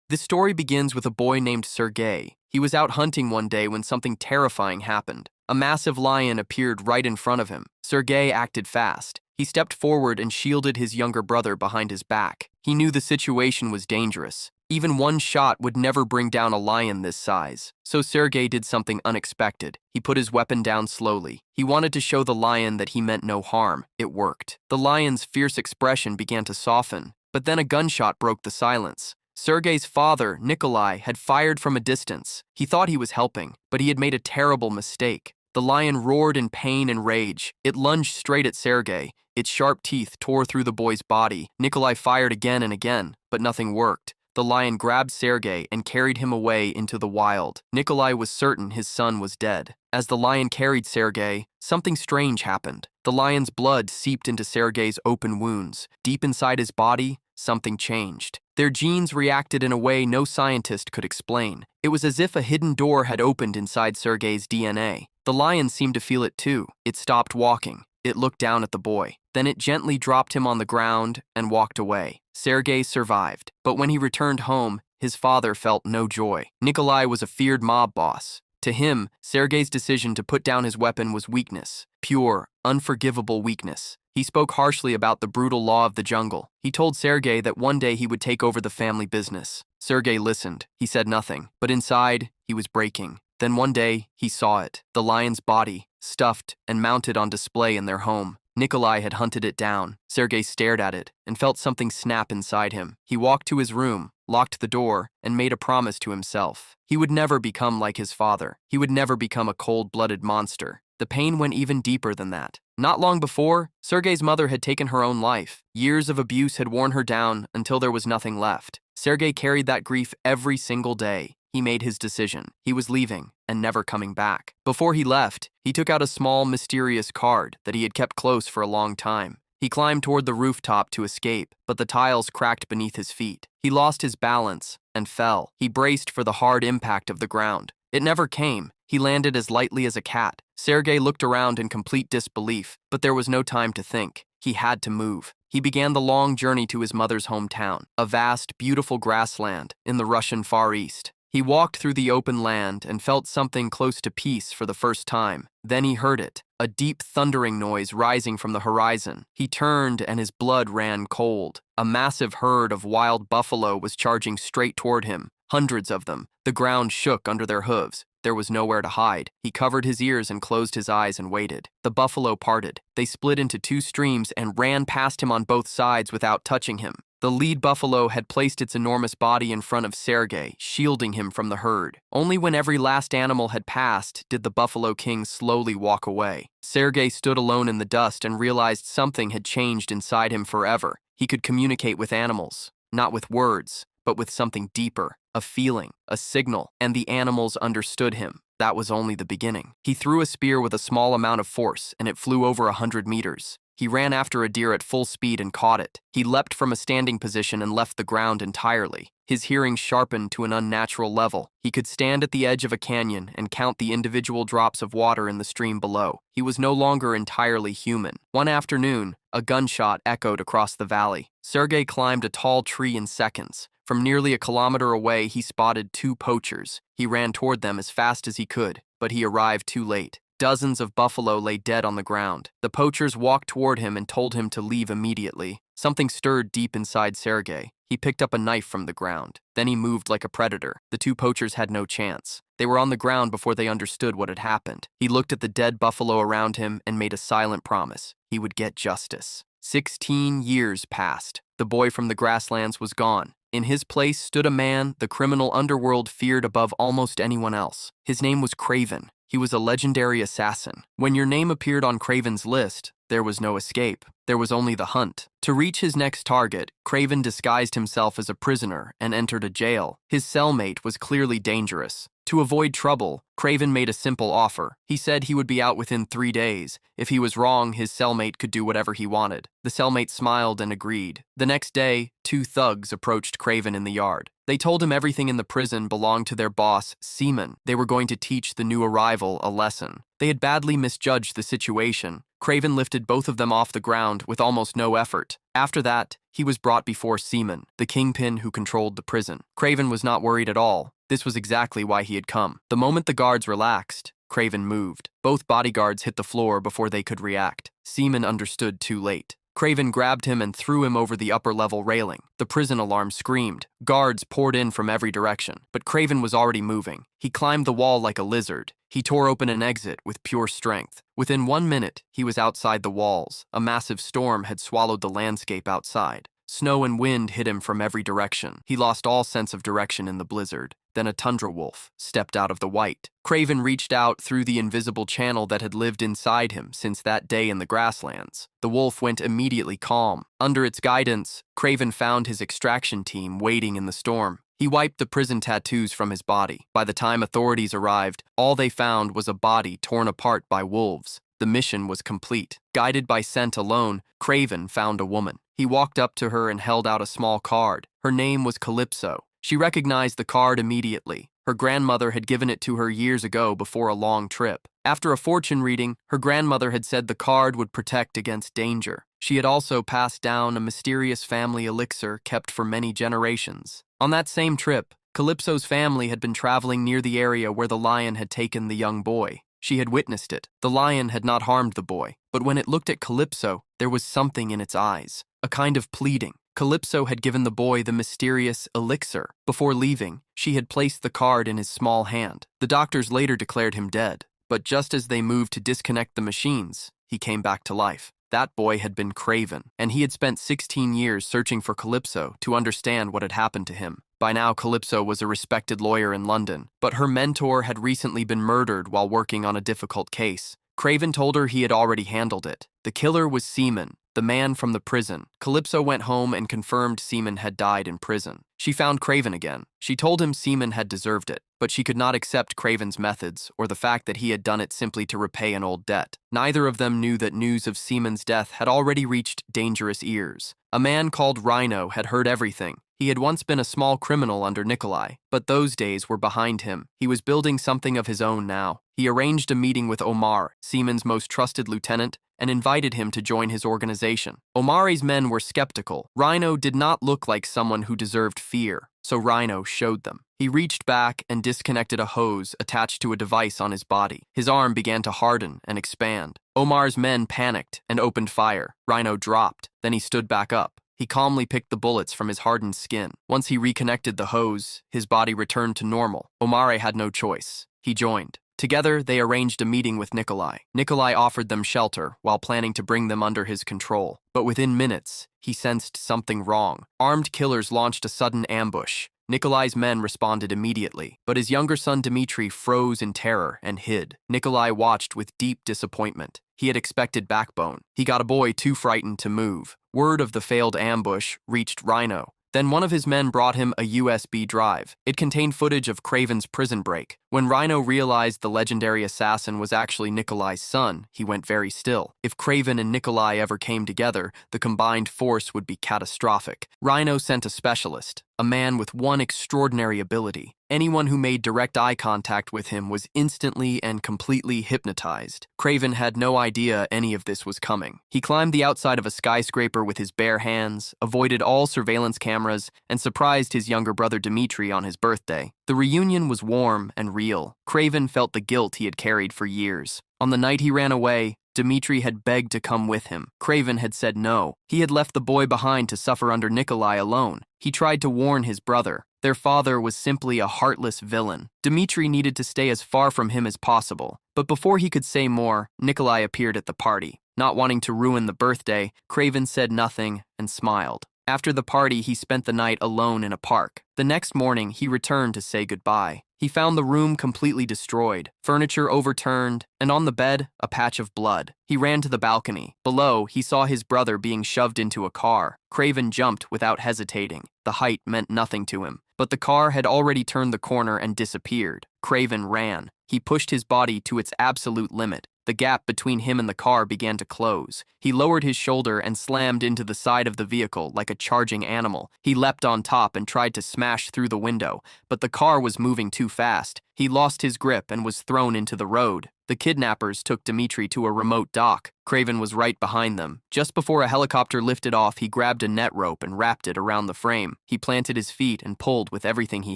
This story begins with a boy named Sergei. He was out hunting one day when something terrifying happened. A massive lion appeared right in front of him. Sergei acted fast. He stepped forward and shielded his younger brother behind his back. He knew the situation was dangerous. Even one shot would never bring down a lion this size. So Sergei did something unexpected. He put his weapon down slowly. He wanted to show the lion that he meant no harm. It worked. The lion's fierce expression began to soften, but then a gunshot broke the silence. Sergei's father, Nikolai, had fired from a distance. He thought he was helping, but he had made a terrible mistake. The lion roared in pain and rage. It lunged straight at Sergei. Its sharp teeth tore through the boy's body. Nikolai fired again and again, but nothing worked. The lion grabbed Sergei and carried him away into the wild. Nikolai was certain his son was dead. As the lion carried Sergei, something strange happened. The lion's blood seeped into Sergei's open wounds. Deep inside his body, something changed. Their genes reacted in a way no scientist could explain. It was as if a hidden door had opened inside Sergei's DNA. The lion seemed to feel it too. It stopped walking. It looked down at the boy. Then it gently dropped him on the ground and walked away. Sergei survived, but when he returned home, his father felt no joy. Nikolai was a feared mob boss. To him, Sergei's decision to put down his weapon was weakness. Pure, unforgivable weakness. He spoke harshly about the brutal law of the jungle. He told Sergei that one day he would take over the family business. Sergei listened. He said nothing, but inside, he was breaking. Then one day, he saw it. The lion's body, stuffed and mounted on display in their home. Nikolai had hunted it down. Sergei stared at it and felt something snap inside him. He walked to his room, locked the door, and made a promise to himself. He would never become like his father. He would never become a cold-blooded monster. The pain went even deeper than that. Not long before, Sergei's mother had taken her own life. Years of abuse had worn her down until there was nothing left. Sergei carried that grief every single day. He made his decision. He was leaving and never coming back. Before he left, he took out a small, mysterious card that he had kept close for a long time. He climbed toward the rooftop to escape, but the tiles cracked beneath his feet. He lost his balance and fell. He braced for the hard impact of the ground. It never came. He landed as lightly as a cat. Sergei looked around in complete disbelief, but there was no time to think. He had to move. He began the long journey to his mother's hometown, a vast, beautiful grassland in the Russian Far East. He walked through the open land and felt something close to peace for the first time. Then he heard it, a deep thundering noise rising from the horizon. He turned and his blood ran cold. A massive herd of wild buffalo was charging straight toward him. Hundreds of them. The ground shook under their hooves. There was nowhere to hide. He covered his ears and closed his eyes and waited. The buffalo parted. They split into two streams and ran past him on both sides without touching him. The lead buffalo had placed its enormous body in front of Sergei, shielding him from the herd. Only when every last animal had passed did the Buffalo King slowly walk away. Sergei stood alone in the dust and realized something had changed inside him forever. He could communicate with animals, not with words, but with something deeper, a feeling, a signal, and the animals understood him. That was only the beginning. He threw a spear with a small amount of force, and it flew over 100 meters. He ran after a deer at full speed and caught it. He leapt from a standing position and left the ground entirely. His hearing sharpened to an unnatural level. He could stand at the edge of a canyon and count the individual drops of water in the stream below. He was no longer entirely human. One afternoon, a gunshot echoed across the valley. Sergei climbed a tall tree in seconds. From nearly a kilometer away, he spotted two poachers. He ran toward them as fast as he could, but he arrived too late. Dozens of buffalo lay dead on the ground. The poachers walked toward him and told him to leave immediately. Something stirred deep inside Sergei. He picked up a knife from the ground. Then he moved like a predator. The two poachers had no chance. They were on the ground before they understood what had happened. He looked at the dead buffalo around him and made a silent promise. He would get justice. 16 years passed. The boy from the grasslands was gone. In his place stood a man the criminal underworld feared above almost anyone else. His name was Kraven. He was a legendary assassin. When your name appeared on Kraven's list, there was no escape. There was only the hunt. To reach his next target, Kraven disguised himself as a prisoner and entered a jail. His cellmate was clearly dangerous. To avoid trouble, Kraven made a simple offer. He said he would be out within 3 days. If he was wrong, his cellmate could do whatever he wanted. The cellmate smiled and agreed. The next day, 2 thugs approached Kraven in the yard. They told him everything in the prison belonged to their boss, Seaman. They were going to teach the new arrival a lesson. They had badly misjudged the situation. Kraven lifted both of them off the ground with almost no effort. After that, he was brought before Seaman, the kingpin who controlled the prison. Kraven was not worried at all. This was exactly why he had come. The moment the guards relaxed, Kraven moved. Both bodyguards hit the floor before they could react. Seaman understood too late. Kraven grabbed him and threw him over the upper-level railing. The prison alarm screamed. Guards poured in from every direction, but Kraven was already moving. He climbed the wall like a lizard. He tore open an exit with pure strength. Within 1 minute, he was outside the walls. A massive storm had swallowed the landscape outside. Snow and wind hit him from every direction. He lost all sense of direction in the blizzard. Then a tundra wolf stepped out of the white. Kraven reached out through the invisible channel that had lived inside him since that day in the grasslands. The wolf went immediately calm. Under its guidance, Kraven found his extraction team waiting in the storm. He wiped the prison tattoos from his body. By the time authorities arrived, all they found was a body torn apart by wolves. The mission was complete. Guided by scent alone, Kraven found a woman. He walked up to her and held out a small card. Her name was Calypso. She recognized the card immediately. Her grandmother had given it to her years ago before a long trip. After a fortune reading, her grandmother had said the card would protect against danger. She had also passed down a mysterious family elixir kept for many generations. On that same trip, Calypso's family had been traveling near the area where the lion had taken the young boy. She had witnessed it. The lion had not harmed the boy, but when it looked at Calypso, there was something in its eyes, a kind of pleading. Calypso had given the boy the mysterious elixir. Before leaving, she had placed the card in his small hand. The doctors later declared him dead, but just as they moved to disconnect the machines, he came back to life. That boy had been Kraven, and he had spent 16 years searching for Calypso to understand what had happened to him. By now, Calypso was a respected lawyer in London, but her mentor had recently been murdered while working on a difficult case. Kraven told her he had already handled it. The killer was Seaman, the man from the prison. Calypso went home and confirmed Seaman had died in prison. She found Kraven again. She told him Seaman had deserved it, but she could not accept Kraven's methods or the fact that he had done it simply to repay an old debt. Neither of them knew that news of Seaman's death had already reached dangerous ears. A man called Rhino had heard everything. He had once been a small criminal under Nikolai, but those days were behind him. He was building something of his own now. He arranged a meeting with Omar, Seaman's most trusted lieutenant, and invited him to join his organization. Omar's men were skeptical. Rhino did not look like someone who deserved fear, so Rhino showed them. He reached back and disconnected a hose attached to a device on his body. His arm began to harden and expand. Omar's men panicked and opened fire. Rhino dropped, then he stood back up. He calmly picked the bullets from his hardened skin. Once he reconnected the hose, his body returned to normal. Omar had no choice. He joined. Together, they arranged a meeting with Nikolai. Nikolai offered them shelter while planning to bring them under his control. But within minutes, he sensed something wrong. Armed killers launched a sudden ambush. Nikolai's men responded immediately, but his younger son Dmitri froze in terror and hid. Nikolai watched with deep disappointment. He had expected backbone. He got a boy too frightened to move. Word of the failed ambush reached Rhino. Then one of his men brought him a USB drive. It contained footage of Kraven's prison break. When Rhino realized the legendary assassin was actually Nikolai's son, he went very still. If Kraven and Nikolai ever came together, the combined force would be catastrophic. Rhino sent a specialist, a man with one extraordinary ability. Anyone who made direct eye contact with him was instantly and completely hypnotized. Kraven had no idea any of this was coming. He climbed the outside of a skyscraper with his bare hands, avoided all surveillance cameras, and surprised his younger brother Dmitri on his birthday. The reunion was warm and real. Kraven felt the guilt he had carried for years. On the night he ran away, Dmitri had begged to come with him. Kraven had said no. He had left the boy behind to suffer under Nikolai alone. He tried to warn his brother. Their father was simply a heartless villain. Dmitri needed to stay as far from him as possible. But before he could say more, Nikolai appeared at the party. Not wanting to ruin the birthday, Kraven said nothing and smiled. After the party, he spent the night alone in a park. The next morning, he returned to say goodbye. He found the room completely destroyed, furniture overturned, and on the bed, a patch of blood. He ran to the balcony. Below, he saw his brother being shoved into a car. Kraven jumped without hesitating. The height meant nothing to him, but the car had already turned the corner and disappeared. Kraven ran. He pushed his body to its absolute limit. The gap between him and the car began to close. He lowered his shoulder and slammed into the side of the vehicle like a charging animal. He leapt on top and tried to smash through the window, but the car was moving too fast. He lost his grip and was thrown into the road. The kidnappers took Dmitri to a remote dock. Kraven was right behind them. Just before a helicopter lifted off, he grabbed a net rope and wrapped it around the frame. He planted his feet and pulled with everything he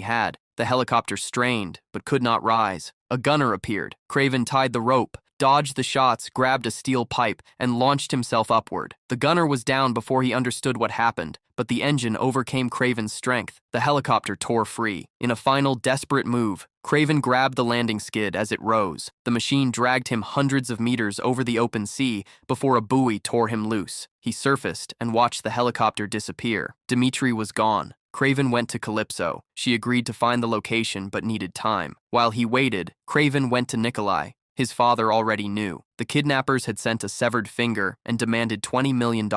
had. The helicopter strained, but could not rise. A gunner appeared. Kraven tied the rope, dodged the shots, grabbed a steel pipe, and launched himself upward. The gunner was down before he understood what happened, but the engine overcame Kraven's strength. The helicopter tore free. In a final desperate move, Kraven grabbed the landing skid as it rose. The machine dragged him hundreds of meters over the open sea before a buoy tore him loose. He surfaced and watched the helicopter disappear. Dmitri was gone. Kraven went to Calypso. She agreed to find the location but needed time. While he waited, Kraven went to Nikolai. His father already knew. The kidnappers had sent a severed finger and demanded $20 million.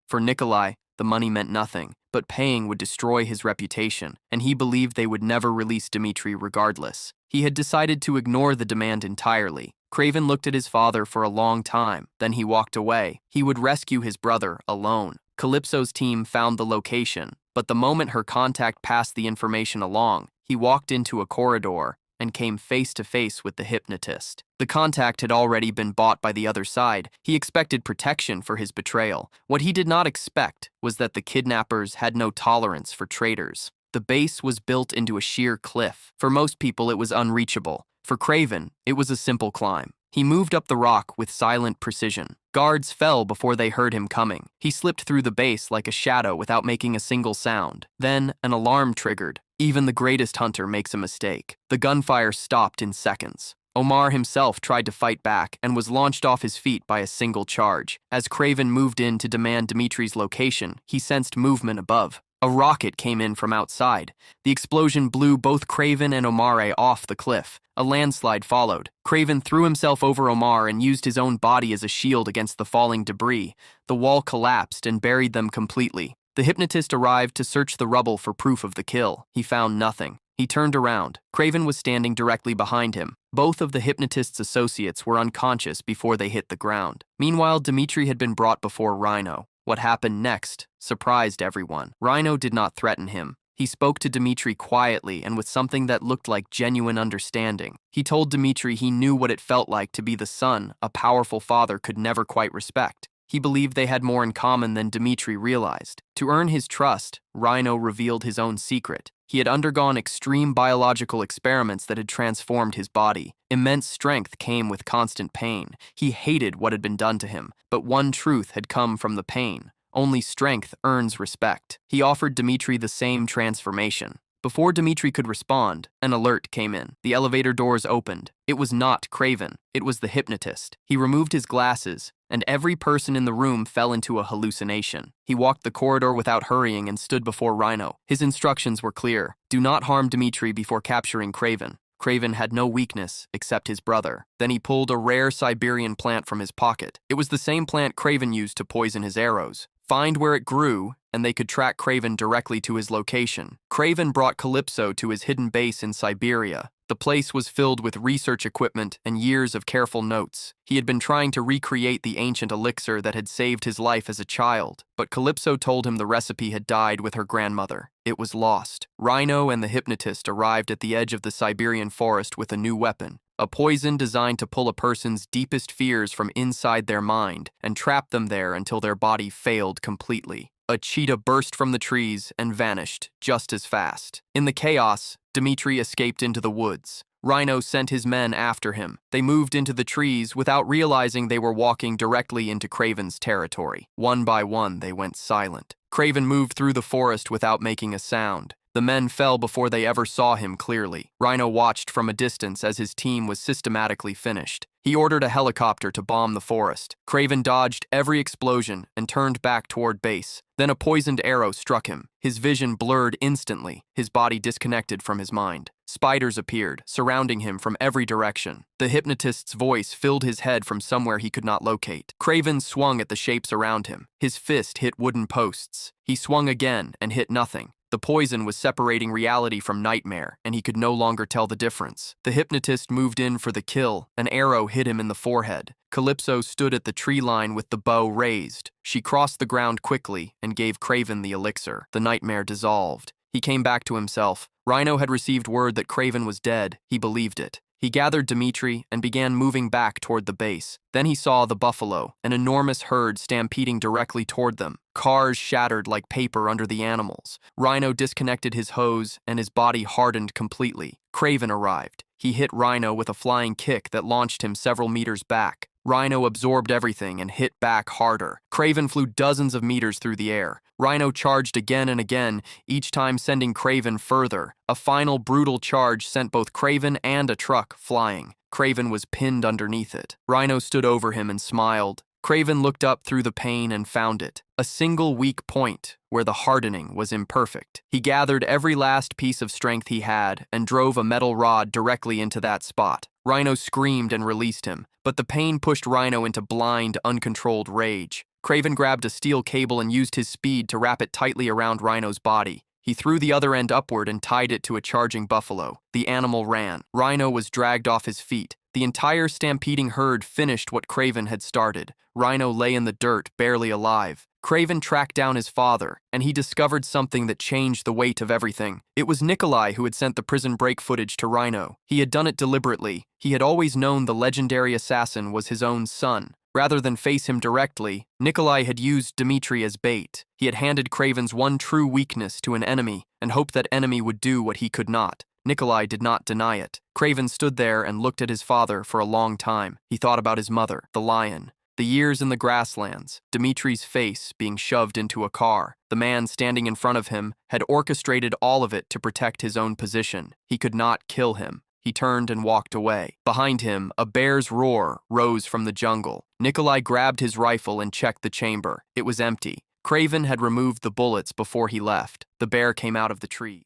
For Nikolai, the money meant nothing, but paying would destroy his reputation, and he believed they would never release Dmitri regardless. He had decided to ignore the demand entirely. Kraven looked at his father for a long time, then he walked away. He would rescue his brother alone. Calypso's team found the location, but the moment her contact passed the information along, he walked into a corridor and came face to face with the hypnotist. The contact had already been bought by the other side. He expected protection for his betrayal. What he did not expect was that the kidnappers had no tolerance for traitors. The base was built into a sheer cliff. For most people, it was unreachable. For Kraven, it was a simple climb. He moved up the rock with silent precision. Guards fell before they heard him coming. He slipped through the base like a shadow without making a single sound. Then, an alarm triggered. Even the greatest hunter makes a mistake. The gunfire stopped in seconds. Omar himself tried to fight back and was launched off his feet by a single charge. As Kraven moved in to demand Dmitri's location, he sensed movement above. A rocket came in from outside. The explosion blew both Kraven and Omar off the cliff. A landslide followed. Kraven threw himself over Omar and used his own body as a shield against the falling debris. The wall collapsed and buried them completely. The hypnotist arrived to search the rubble for proof of the kill. He found nothing. He turned around. Kraven was standing directly behind him. Both of the hypnotist's associates were unconscious before they hit the ground. Meanwhile, Dmitri had been brought before Rhino. What happened next surprised everyone. Rhino did not threaten him. He spoke to Dmitri quietly and with something that looked like genuine understanding. He told Dmitri he knew what it felt like to be the son a powerful father could never quite respect. He believed they had more in common than Dmitri realized. To earn his trust, Rhino revealed his own secret. He had undergone extreme biological experiments that had transformed his body. Immense strength came with constant pain. He hated what had been done to him, but one truth had come from the pain. Only strength earns respect. He offered Dmitri the same transformation. Before Dmitri could respond, an alert came in. The elevator doors opened. It was not Kraven. It was the hypnotist. He removed his glasses, and every person in the room fell into a hallucination. He walked the corridor without hurrying and stood before Rhino. His instructions were clear. Do not harm Dmitri before capturing Kraven. Kraven had no weakness except his brother. Then he pulled a rare Siberian plant from his pocket. It was the same plant Kraven used to poison his arrows. Find where it grew, and they could track Kraven directly to his location. Kraven brought Calypso to his hidden base in Siberia. The place was filled with research equipment and years of careful notes. He had been trying to recreate the ancient elixir that had saved his life as a child, but Calypso told him the recipe had died with her grandmother. It was lost. Rhino and the hypnotist arrived at the edge of the Siberian forest with a new weapon. A poison designed to pull a person's deepest fears from inside their mind and trap them there until their body failed completely. A cheetah burst from the trees and vanished just as fast. In the chaos, Dmitri escaped into the woods. Rhino sent his men after him. They moved into the trees without realizing they were walking directly into Kraven's territory. One by one, they went silent. Kraven moved through the forest without making a sound. The men fell before they ever saw him clearly. Rhino watched from a distance as his team was systematically finished. He ordered a helicopter to bomb the forest. Kraven dodged every explosion and turned back toward base. Then a poisoned arrow struck him. His vision blurred instantly, his body disconnected from his mind. Spiders appeared, surrounding him from every direction. The hypnotist's voice filled his head from somewhere he could not locate. Kraven swung at the shapes around him. His fist hit wooden posts. He swung again and hit nothing. The poison was separating reality from nightmare, and he could no longer tell the difference. The hypnotist moved in for the kill. An arrow hit him in the forehead. Calypso stood at the tree line with the bow raised. She crossed the ground quickly and gave Kraven the elixir. The nightmare dissolved. He came back to himself. Rhino had received word that Kraven was dead. He believed it. He gathered Dmitri and began moving back toward the base. Then he saw the buffalo, an enormous herd stampeding directly toward them. Cars shattered like paper under the animals. Rhino disconnected his hose and his body hardened completely. Kraven arrived. He hit Rhino with a flying kick that launched him several meters back. Rhino absorbed everything and hit back harder. Kraven flew dozens of meters through the air. Rhino charged again and again, each time sending Kraven further. A final brutal charge sent both Kraven and a truck flying. Kraven was pinned underneath it. Rhino stood over him and smiled. Kraven looked up through the pain and found it. A single weak point where the hardening was imperfect. He gathered every last piece of strength he had and drove a metal rod directly into that spot. Rhino screamed and released him, but the pain pushed Rhino into blind, uncontrolled rage. Kraven grabbed a steel cable and used his speed to wrap it tightly around Rhino's body. He threw the other end upward and tied it to a charging buffalo. The animal ran. Rhino was dragged off his feet. The entire stampeding herd finished what Kraven had started. Rhino lay in the dirt, barely alive. Kraven tracked down his father, and he discovered something that changed the weight of everything. It was Nikolai who had sent the prison break footage to Rhino. He had done it deliberately. He had always known the legendary assassin was his own son. Rather than face him directly, Nikolai had used Dmitri as bait. He had handed Kraven's one true weakness to an enemy and hoped that enemy would do what he could not. Nikolai did not deny it. Kraven stood there and looked at his father for a long time. He thought about his mother, the lion, the years in the grasslands, Dmitri's face being shoved into a car. The man standing in front of him had orchestrated all of it to protect his own position. He could not kill him. He turned and walked away. Behind him, a bear's roar rose from the jungle. Nikolai grabbed his rifle and checked the chamber. It was empty. Kraven had removed the bullets before he left. The bear came out of the trees.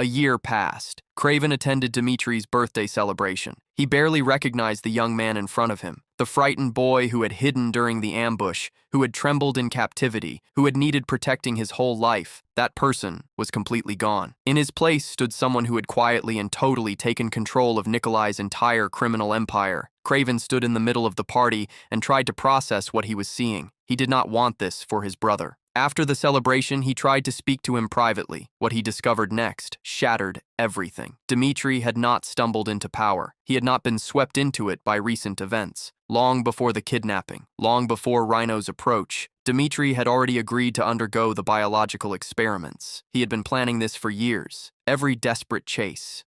A year passed. Kraven attended Dmitri's birthday celebration. He barely recognized the young man in front of him, the frightened boy who had hidden during the ambush, who had trembled in captivity, who had needed protecting his whole life. That person was completely gone. In his place stood someone who had quietly and totally taken control of Nikolai's entire criminal empire. Kraven stood in the middle of the party and tried to process what he was seeing. He did not want this for his brother. After the celebration, he tried to speak to him privately. What he discovered next shattered everything. Dmitri had not stumbled into power. He had not been swept into it by recent events. Long before the kidnapping, long before Rhino's approach, Dmitri had already agreed to undergo the biological experiments. He had been planning this for years. Every desperate chase,